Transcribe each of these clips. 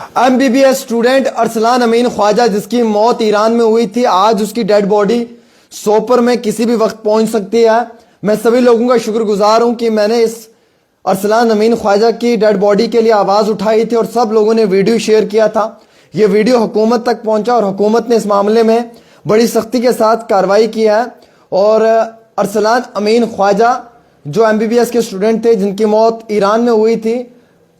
MBBS student Arsalan अमीन ख्वाजा जिसकी मौत Iran में हुई थी, आज उसकी डेड बॉडी सोपर में किसी भी वक्त पहुंच सकती है। मैं सभी लोगों का शुक्रगुजार हूं कि मैंने इस अरसलान अमीन ख्वाजा की डेड बॉडी के लिए आवाज़ उठाई थी और सब लोगों ने वीडियो शेयर किया था। ये वीडियो हुकूमत तक पहुंचा और हुकूमत ने इस मामले में बड़ी सख्ती के साथ कार्रवाई की है। और अरसलान अमीन ख्वाजा जो MBBS के स्टूडेंट थे जिनकी मौत ईरान में हुई थी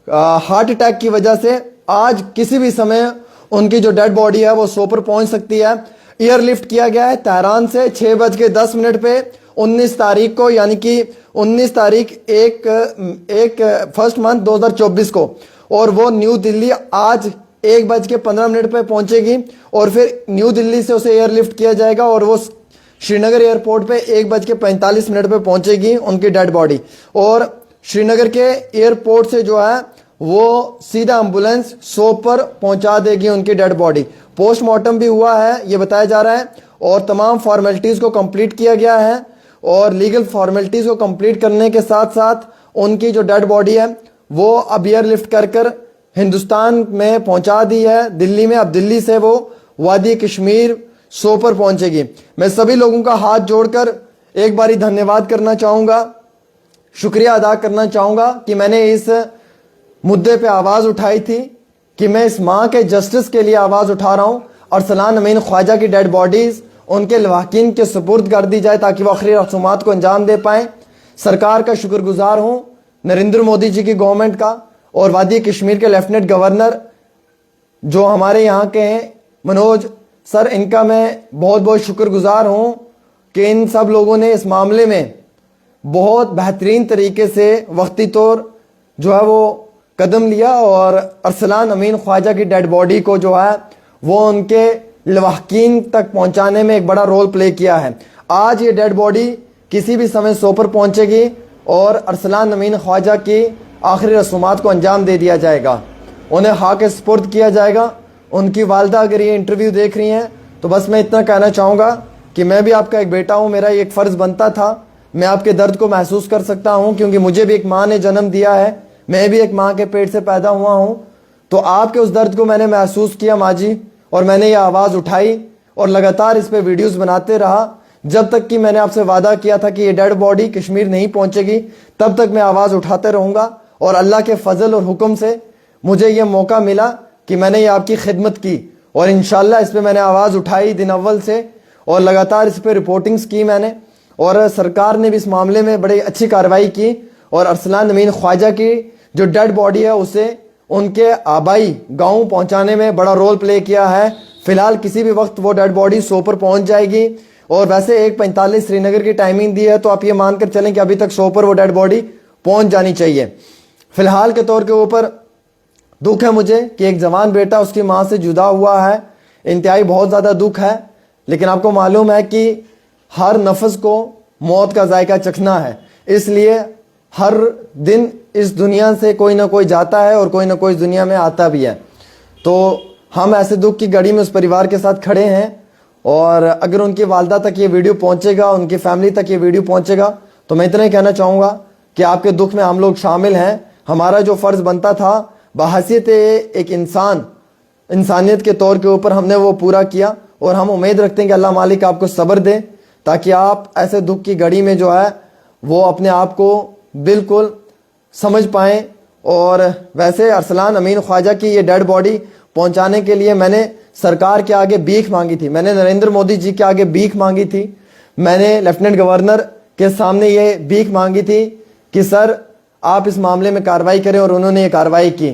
हार्ट अटैक की वजह से, आज किसी भी समय उनकी जो डेड बॉडी है वो सोपर पहुंच सकती है। एयरलिफ्ट किया गया है तेहरान से 6:10 पे 19 तारीख को, यानी कि 19 तारीख एक फर्स्ट मंथ 2024 को, और वो न्यू दिल्ली आज 1:15 पे पहुंचेगी और फिर न्यू दिल्ली से उसे एयरलिफ्ट किया जाएगा और वो श्रीनगर एयरपोर्ट पे 1:45 पे पहुंचेगी उनकी डेड बॉडी। और श्रीनगर के एयरपोर्ट से जो है वो सीधा एम्बुलेंस सोपर पहुंचा देगी उनकी डेड बॉडी। पोस्टमार्टम भी हुआ है ये बताया जा रहा है और तमाम फॉर्मेलिटीज़ को कंप्लीट किया गया है और लीगल फॉर्मेलिटीज़ को कंप्लीट करने के साथ साथ उनकी जो डेड बॉडी है वो अब एयरलिफ्ट कर हिंदुस्तान में पहुंचा दी है दिल्ली में। अब दिल्ली से वो वादी कश्मीर सोपर पहुंचेगी। मैं सभी लोगों का हाथ जोड़कर एक बारी धन्यवाद करना चाहूँगा, शुक्रिया अदा करना चाहूँगा कि मैंने इस मुद्दे पे आवाज़ उठाई थी, कि मैं इस माँ के जस्टिस के लिए आवाज़ उठा रहा हूँ। अरसलान अमीन ख्वाजा की डेड बॉडीज़ उनके लवाकिन के सुपुर्द कर दी जाए ताकि वो आखिरी रसूमात को अंजाम दे पाएँ। सरकार का शुक्रगुजार हूँ, नरेंद्र मोदी जी की गवर्नमेंट का, और वादी कश्मीर के लेफ्टिनेंट गवर्नर जो हमारे यहाँ के हैं मनोज सर, इनका मैं बहुत बहुत शुक्रगुजार हूँ कि इन सब लोगों ने इस मामले में बहुत बेहतरीन तरीके से वक्ती तौर जो है वो कदम लिया और अरसलान अमीन ख्वाजा की डेड बॉडी को जो है वो उनके लवाहकीन तक पहुंचाने में एक बड़ा रोल प्ले किया है। आज ये डेड बॉडी किसी भी समय सोपर पहुंचेगी और अरसलान अमीन ख्वाजा की आखिरी रसूमात को अंजाम दे दिया जाएगा, उन्हें हाक सुपुर्द किया जाएगा। उनकी वालदा अगर ये इंटरव्यू देख रही हैं तो बस मैं इतना कहना चाहूँगा कि मैं भी आपका एक बेटा हूँ, मेरा एक फ़र्ज़ बनता था, मैं आपके दर्द को महसूस कर सकता हूँ क्योंकि मुझे भी एक माँ ने जन्म दिया है, मैं भी एक माँ के पेट से पैदा हुआ हूँ। तो आपके उस दर्द को मैंने महसूस किया माँ जी, और मैंने ये आवाज़ उठाई और लगातार इस पर वीडियोज़ बनाते रहा जब तक कि मैंने आपसे वादा किया था कि ये डेड बॉडी कश्मीर नहीं पहुँचेगी, तब तक मैं आवाज़ उठाते रहूँगा। और अल्लाह के फजल और हुक्म से मुझे ये मौका मिला कि मैंने ये आपकी खिदमत की और इंशाअल्लाह इस पर मैंने आवाज़ उठाई दिन अव्वल से और लगातार इस पर रिपोर्टिंग्स की मैंने, और सरकार ने भी इस मामले में बड़ी अच्छी कार्रवाई की और अरसलान अमीन ख्वाजा की जो डेड बॉडी है उसे उनके आबाई गांव पहुंचाने में बड़ा रोल प्ले किया है। फिलहाल किसी भी वक्त वो डेड बॉडी सोपर पहुंच जाएगी और वैसे 1:45 श्रीनगर की टाइमिंग दी है, तो आप ये मानकर चलें कि अभी तक सोपर वो डेड बॉडी पहुंच जानी चाहिए। फिलहाल के तौर के ऊपर दुख है मुझे कि एक जवान बेटा उसकी माँ से जुदा हुआ है, इंतहाई बहुत ज़्यादा दुख है। लेकिन आपको मालूम है कि हर नफ्स को मौत का जायका चखना है, इसलिए हर दिन इस दुनिया से कोई ना कोई जाता है और कोई ना कोई दुनिया में आता भी है। तो हम ऐसे दुख की घड़ी में उस परिवार के साथ खड़े हैं और अगर उनकी वालदा तक ये वीडियो पहुंचेगा, उनकी फैमिली तक ये वीडियो पहुंचेगा, तो मैं इतना ही कहना चाहूँगा कि आपके दुख में हम लोग शामिल हैं। हमारा जो फ़र्ज़ बनता था बहैसियत एक इंसानियत के तौर के ऊपर हमने वो पूरा किया और हम उम्मीद रखते हैं कि अल्लाह मालिक आपको सब्र दे ताकि आप ऐसे दुख की घड़ी में जो है वो अपने आप को बिल्कुल समझ पाएँ। और वैसे अरसलान अमीन ख्वाजा की ये डेड बॉडी पहुंचाने के लिए मैंने सरकार के आगे भीख मांगी थी, मैंने नरेंद्र मोदी जी के आगे भीख मांगी थी, मैंने लेफ्टिनेंट गवर्नर के सामने ये भीख मांगी थी कि सर आप इस मामले में कार्रवाई करें, और उन्होंने ये कार्रवाई की।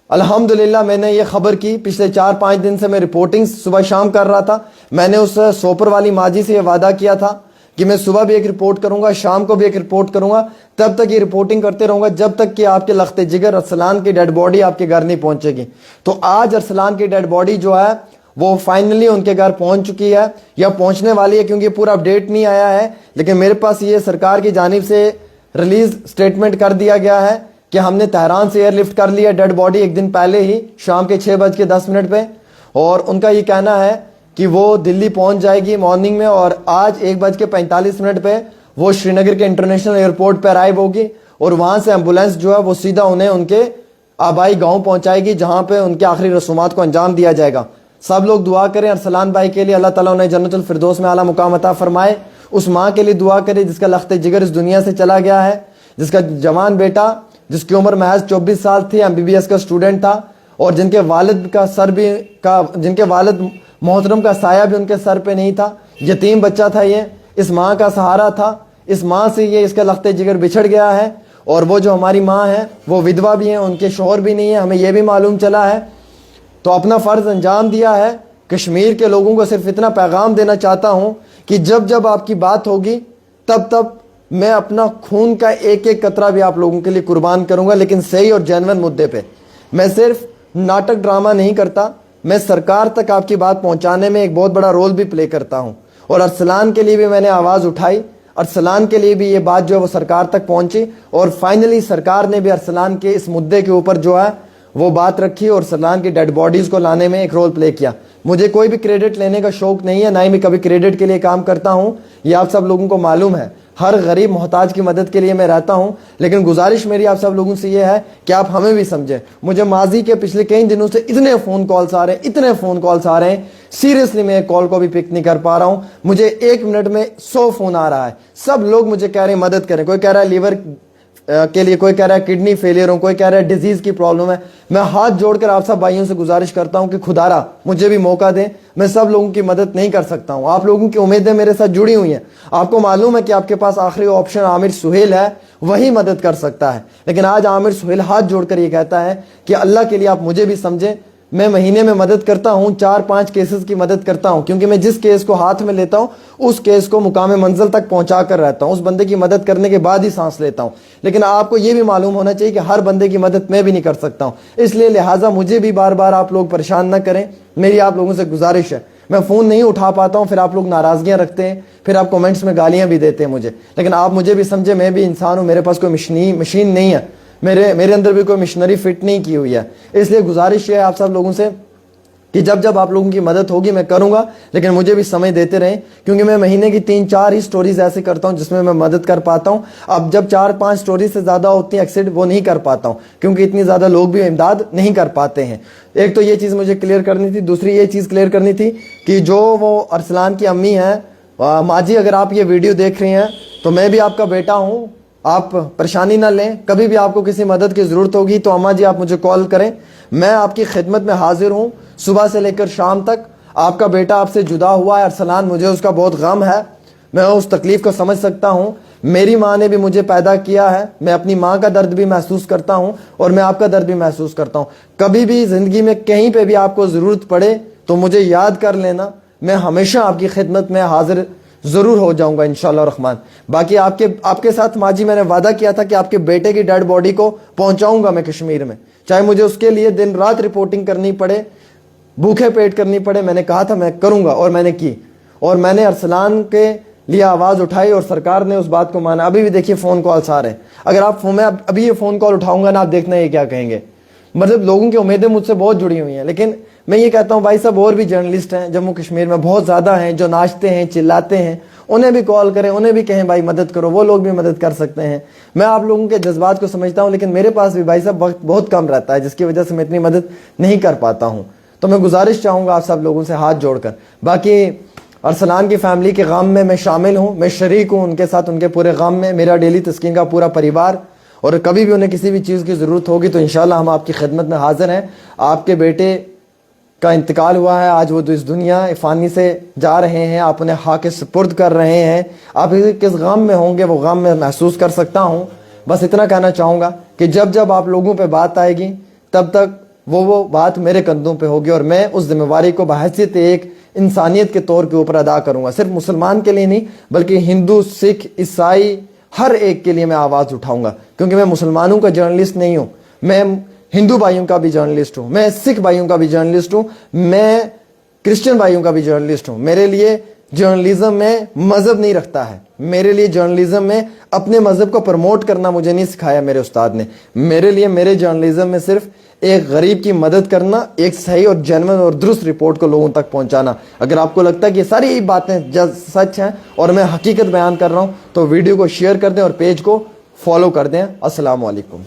अल्हम्दुलिल्लाह मैंने ये खबर की, पिछले 4-5 दिन से मैं रिपोर्टिंग सुबह शाम कर रहा था। मैंने उस सोपर वाली माजी से ये वादा किया था कि मैं सुबह भी एक रिपोर्ट करूंगा, शाम को भी एक रिपोर्ट करूंगा, तब तक ये रिपोर्टिंग करते रहूंगा जब तक कि आपके लख्ते जिगर अरसलान की डेड बॉडी आपके घर नहीं पहुंचेगी। तो आज अरसलान की डेड बॉडी जो है वो फाइनली उनके घर पहुंच चुकी है या पहुंचने वाली है, क्योंकि पूरा अपडेट नहीं आया है। लेकिन मेरे पास ये सरकार की जानिब से रिलीज स्टेटमेंट कर दिया गया है कि हमने तेहरान से एयरलिफ्ट कर लिया डेड बॉडी एक दिन पहले ही शाम के 6:10 पे, और उनका ये कहना है कि वो दिल्ली पहुंच जाएगी मॉर्निंग में और आज 1:45 पे वो श्रीनगर के इंटरनेशनल एयरपोर्ट पर अराइव होगी और वहां से एम्बुलेंस जो है वो सीधा उन्हें उनके आबाई गांव पहुंचाएगी जहां पे उनके आखिरी रसूमात को अंजाम दिया जाएगा। सब लोग दुआ करें अरसलान भाई के लिए, अल्लाह ताला उन्हें जन्नतुल फिरदौस में आला मुकाम अता फरमाए। उस माँ के लिए दुआ करें जिसका लख्त जिगर इस दुनिया से चला गया है, जिसका जवान बेटा जिसकी उम्र महज 24 साल थी, MBBS का स्टूडेंट था, और जिनके वालिद मोहतरम का साया भी उनके सर पे नहीं था, यतीम बच्चा था ये, इस माँ का सहारा था। इस माँ से ये इसका लख्त जिगर बिछड़ गया है, और वो जो हमारी माँ है वो विधवा भी है, उनके शौहर भी नहीं है, हमें ये भी मालूम चला है। तो अपना फ़र्ज़ अंजाम दिया है। कश्मीर के लोगों को सिर्फ इतना पैगाम देना चाहता हूँ कि जब जब आपकी बात होगी तब तब मैं अपना खून का एक एक कतरा भी आप लोगों के लिए कुर्बान करूँगा, लेकिन सही और जेन्युइन मुद्दे पे। मैं सिर्फ नाटक ड्रामा नहीं करता, मैं सरकार तक आपकी बात पहुँचाने में एक बहुत बड़ा रोल भी प्ले करता हूँ। और अरसलान के लिए भी मैंने आवाज़ उठाई, अरसलान के लिए भी ये बात जो है वो सरकार तक पहुँची, और फाइनली सरकार ने भी अरसलान के इस मुद्दे के ऊपर जो है वो बात रखी और अरसलान की डेड बॉडीज़ को लाने में एक रोल प्ले किया। मुझे कोई भी क्रेडिट लेने का शौक नहीं है, ना ही मैं कभी क्रेडिट के लिए काम करता हूँ, ये आप सब लोगों को मालूम है। हर गरीब मोहताज की मदद के लिए मैं रहता हूँ, लेकिन गुजारिश मेरी आप सब लोगों से ये है कि आप हमें भी समझें। मुझे माजी के पिछले कई दिनों से इतने फ़ोन कॉल्स आ रहे हैं, इतने फ़ोन कॉल्स आ रहे हैं, सीरियसली मैं एक कॉल को भी पिक नहीं कर पा रहा हूँ। मुझे 1 मिनट में 100 फ़ोन आ रहा है। सब लोग मुझे कह रहे हैं मदद करें, कोई कह रहा है लीवर के लिए, कोई कह रहा है किडनी फेलियर हो, कोई कह रहा है डिजीज़ की प्रॉब्लम है। मैं हाथ जोड़कर आप सब भाइयों से गुजारिश करता हूं कि खुदारा मुझे भी मौका दें। मैं सब लोगों की मदद नहीं कर सकता हूं, आप लोगों की उम्मीदें मेरे साथ जुड़ी हुई हैं। आपको मालूम है कि आपके पास आखिरी ऑप्शन आमिर सुहेल है, वही मदद कर सकता है। लेकिन आज आमिर सुहेल हाथ जोड़कर ये कहता है कि अल्लाह के लिए आप मुझे भी समझें। मैं महीने में मदद करता हूँ, 4-5 केसेस की मदद करता हूँ, क्योंकि मैं जिस केस को हाथ में लेता हूँ उस केस को मुकाम मंजिल तक पहुँचा कर रहता हूँ। उस बंदे की मदद करने के बाद ही सांस लेता हूँ। लेकिन आपको ये भी मालूम होना चाहिए कि हर बंदे की मदद मैं भी नहीं कर सकता हूँ, इसलिए लिहाजा मुझे भी बार बार आप लोग परेशान न करें। मेरी आप लोगों से गुजारिश है, मैं फ़ोन नहीं उठा पाता हूँ, फिर आप लोग नाराज़गियाँ रखते हैं, फिर आप कमेंट्स में गालियाँ भी देते हैं मुझे। लेकिन आप मुझे भी समझे, मैं भी इंसान हूँ, मेरे पास कोई मशीन नहीं है, मेरे अंदर भी कोई मशीनरी फिट नहीं की हुई है। इसलिए गुजारिश है आप सब लोगों से कि जब जब आप लोगों की मदद होगी मैं करूंगा, लेकिन मुझे भी समय देते रहें, क्योंकि मैं महीने की 3-4 ही स्टोरीज ऐसे करता हूं जिसमें मैं मदद कर पाता हूं। अब जब 4-5 स्टोरीज से ज़्यादा होती हैं एक्सेप्ट वो नहीं कर पाता हूं, क्योंकि इतनी ज़्यादा लोग भी इमदाद नहीं कर पाते हैं। एक तो ये चीज़ मुझे क्लियर करनी थी। दूसरी ये चीज़ क्लियर करनी थी कि जो वो अरसलान की अम्मी हैं, माँ जी अगर आप ये वीडियो देख रही हैं तो मैं भी आपका बेटा हूँ, आप परेशानी ना लें। कभी भी आपको किसी मदद की ज़रूरत होगी तो अम्मा जी आप मुझे कॉल करें, मैं आपकी खिदमत में हाजिर हूँ। सुबह से लेकर शाम तक आपका बेटा आपसे जुदा हुआ है अरसलान, मुझे उसका बहुत गम है, मैं उस तकलीफ़ को समझ सकता हूँ। मेरी माँ ने भी मुझे पैदा किया है, मैं अपनी माँ का दर्द भी महसूस करता हूँ और मैं आपका दर्द भी महसूस करता हूँ। कभी भी ज़िंदगी में कहीं पे भी आपको ज़रूरत पड़े तो मुझे याद कर लेना, मैं हमेशा आपकी खिदमत में हाजिर ज़रूर हो जाऊंगा इंशाअल्लाह रहमान। बाकी आपके साथ माँ जी मैंने वादा किया था कि आपके बेटे की डेड बॉडी को पहुंचाऊंगा मैं कश्मीर में, चाहे मुझे उसके लिए दिन रात रिपोर्टिंग करनी पड़े, भूखे पेट करनी पड़े। मैंने कहा था मैं करूंगा और मैंने की, और मैंने अरसलान के लिए आवाज़ उठाई और सरकार ने उस बात को माना। अभी भी देखिए फ़ोन कॉल्स आ रहे हैं, अगर मैं अभी ये फ़ोन कॉल उठाऊंगा ना, आप देखना ये क्या कहेंगे। मतलब लोगों की उम्मीदें मुझसे बहुत जुड़ी हुई हैं। लेकिन मैं ये कहता हूँ भाई साहब और भी जर्नलिस्ट हैं जम्मू कश्मीर में बहुत ज़्यादा हैं जो नाचते हैं चिल्लाते हैं, उन्हें भी कॉल करें, उन्हें भी कहें भाई मदद करो, वो लोग भी मदद कर सकते हैं। मैं आप लोगों के जज्बात को समझता हूँ, लेकिन मेरे पास भी भाई साहब वक्त बहुत कम रहता है, जिसकी वजह से मैं इतनी मदद नहीं कर पाता हूँ। तो मैं गुजारिश चाहूँगा आप सब लोगों से हाथ जोड़कर, बाकी अरसलान की फैमिली के गम में मैं शामिल हूँ, मैं शरीक हूँ उनके साथ, उनके पूरे गम में। मेरा डेली तस्कीन का पूरा परिवार, और कभी भी उन्हें किसी भी चीज़ की ज़रूरत होगी तो इंशाल्लाह हम आपकी खिदमत में हाजिर हैं। आपके बेटे का इंतकाल हुआ है, आज वो इस दुनिया फ़ानी से जा रहे हैं, आप उन्हें हाथ के सुपुर्द कर रहे हैं। आप किस गम में होंगे वो गम मैं महसूस कर सकता हूँ। बस इतना कहना चाहूँगा कि जब जब आप लोगों पे बात आएगी तब तक वो बात मेरे कंधों पे होगी, और मैं उस जिम्मेवारी को बहैसियत एक इंसानियत के तौर के ऊपर अदा करूँगा। सिर्फ मुसलमान के लिए नहीं बल्कि हिंदू, सिख, ईसाई, हर एक के लिए मैं आवाज़ उठाऊँगा, क्योंकि मैं मुसलमानों का जर्नलिस्ट नहीं हूँ, मैं हिंदू भाइयों का भी जर्नलिस्ट हूँ, मैं सिख भाइयों का भी जर्नलिस्ट हूँ, मैं क्रिश्चियन भाइयों का भी जर्नलिस्ट हूँ। मेरे लिए जर्नलिज्म में मज़हब नहीं रखता है, मेरे लिए जर्नलिज्म में अपने मज़हब को प्रमोट करना मुझे नहीं सिखाया मेरे उस्ताद ने। मेरे लिए मेरे जर्नलिज्म में सिर्फ एक गरीब की मदद करना, एक सही और जेन्युइन और दुरुस्त रिपोर्ट को लोगों तक पहुंचाना। अगर आपको लगता है कि ये सारी बातें सच हैं और मैं हकीकत बयान कर रहा हूँ तो वीडियो को शेयर कर दें और पेज को फॉलो कर दें। अस्सलाम वालेकुम।